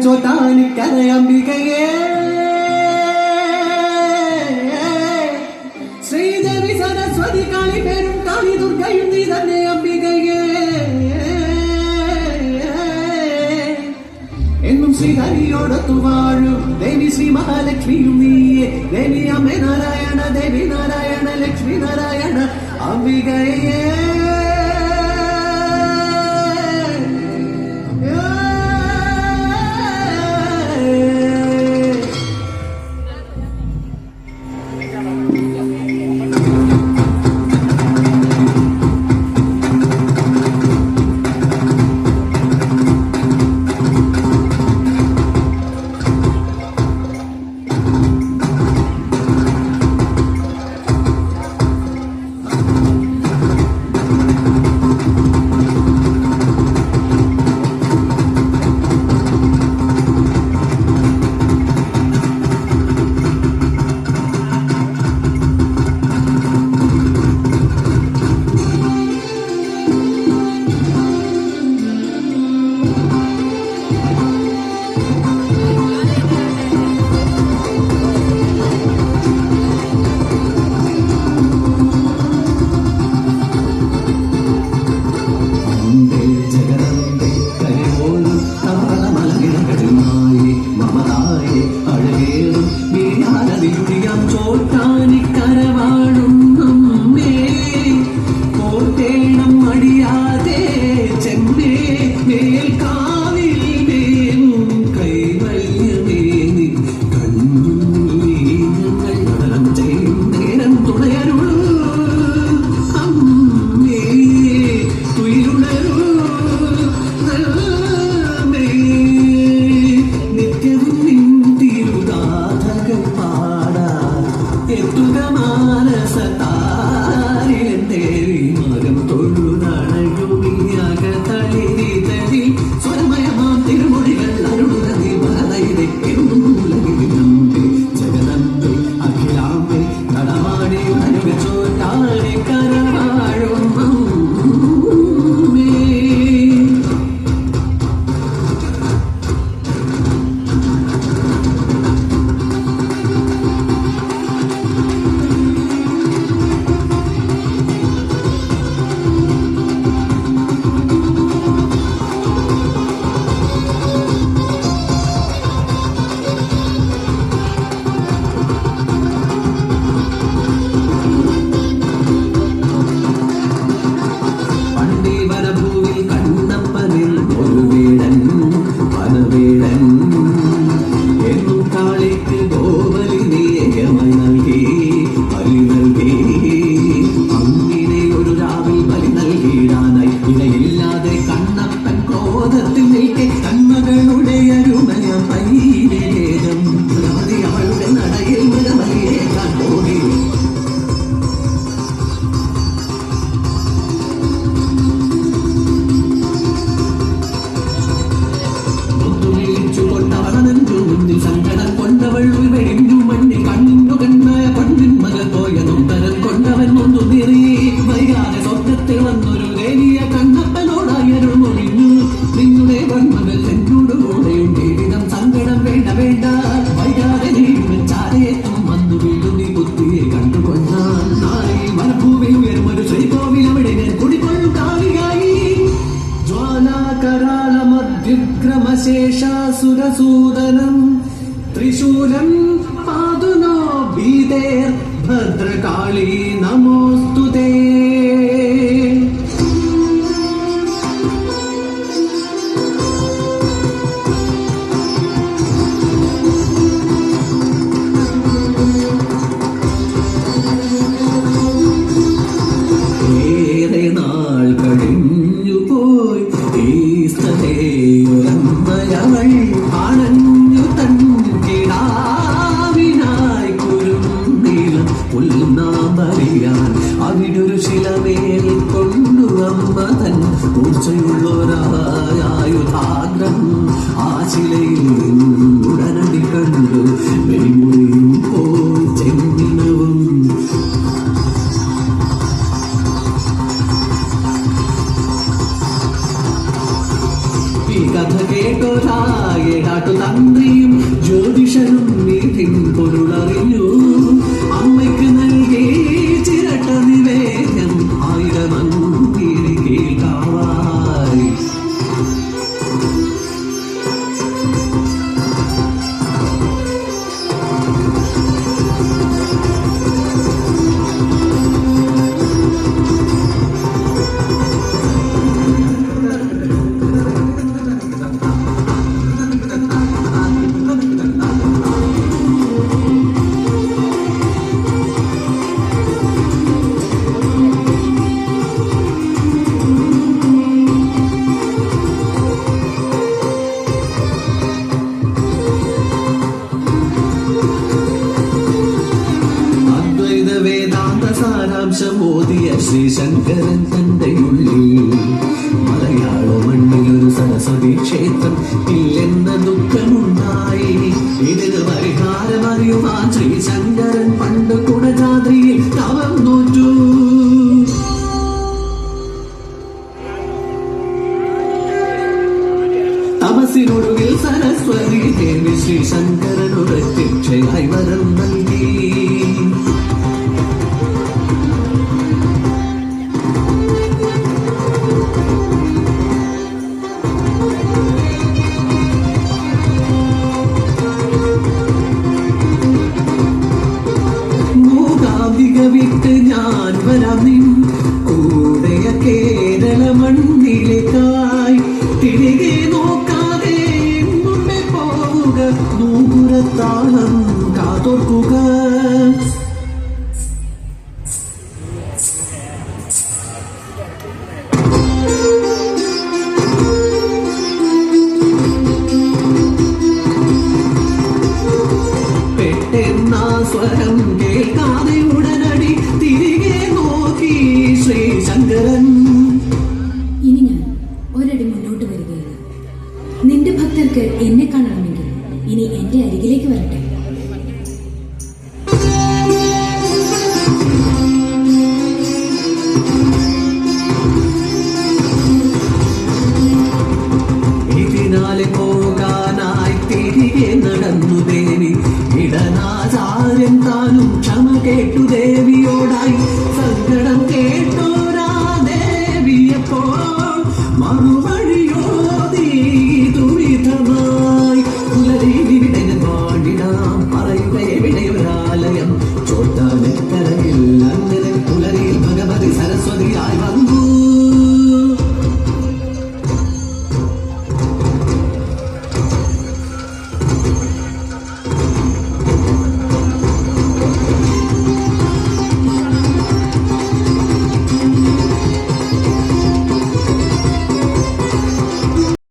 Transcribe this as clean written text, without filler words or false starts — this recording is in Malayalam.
ചോറ്റാനിക്കരയംബികയേ ശ്രീദേവി സരസ്വതി കാളി പേരും കാളി ദുർഗയും നീ തന്നെ അംബികയേ എന്നും ശ്രീഹരിയോടൊത്തു വാഴും ദേവി ശ്രീ മഹാലക്ഷ്മിയും നീയേ ദേവി അമ്മ നാരായണ ദേവി നാരായണ ലക്ഷ്മി നാരായണ അംബികയേ ശേഷാസുരസൂദനം ത്രിശൂലം പാതുനോ ഭീതേർ ഭദ്രകാളി നമോസ്തുതേ. ഏറെ നാൾ കഴിഞ്ഞു പോയി ഈ സ്ഥലമയവൾ അണഞ്ഞു തൻകിടാവിനായി കുരുന്നീളം പുൽനാമറിയാൻ അവിടൊരു ശിലമേൽ കൊണ്ടു അമ്മ തൻ ഊർച്ചയുള്ളൊരായുധാഗ്രം ആ ശിലയിൽ ഉടനടി കണ്ടു വെളിമുറിയും പോയി ചെന്നിനവും കഥ കേട്ടൊരാട്ടുതാ ശ്രീ ശങ്കരൻ തന്റെ ഉള്ളിൽ. മലയാള മണ്ണിലൊരു സരസ്വതി ക്ഷേത്രം ഇല്ലെന്ന ദുഃഖമുണ്ടായി. ഇതിന് പരിഹാരമറിയുവാൻ ശ്രീ ശങ്കരൻ പണ്ട് കുടജാദ്രിയിൽ തവം നോറ്റു. തപസ്സിനൊടുവിൽ സരസ്വതി ദേവി ശ്രീ ശങ്കരനു പ്രത്യക്ഷയായി വരം നൽകി. മൂകാംബിക വിട്ട് ഞാൻ വരാം നിൻ കൂടെയ കേരള മണ്ണിലേക്കായി. തിരികെ നോക്കാതെ മുമ്പേ പോവുക, നൂപുരത്താളം കാതോർക്കുക. പെട്ടെന്ന സ്വരം കേൾക്കാതെ ഉടനടി തിരികെ നോക്കി ശ്രീ ശങ്കരൻ. ഇനി ഞാൻ ഒരടി മുന്നോട്ട് വരികയില്ല. നിന്റെ ഭക്തർക്ക് എന്നെ കാണണമെങ്കിൽ ഇനി എന്റെ അരികിലേക്ക് വരട്ടെ. ഇതിനാലെ പോകാനായി തിരികെ നടന്നു ദേവി. ഇടനാചാര്യൻ താനും ക്ഷമ കേട്ടു ദേവിയോടായി. സങ്കടം കേട്ടോരാ ദേവിയപ്പോൾ മറുവഴിയോതി ദുരിതമായി. പുലരിവിടന പാടിടാം പറയുക എവിടെയൊരാലയം. ചോട്ടാനക്കരയിൽ അങ്ങനെ പുലരിയിൽ ഭഗവതി സരസ്വതിയായി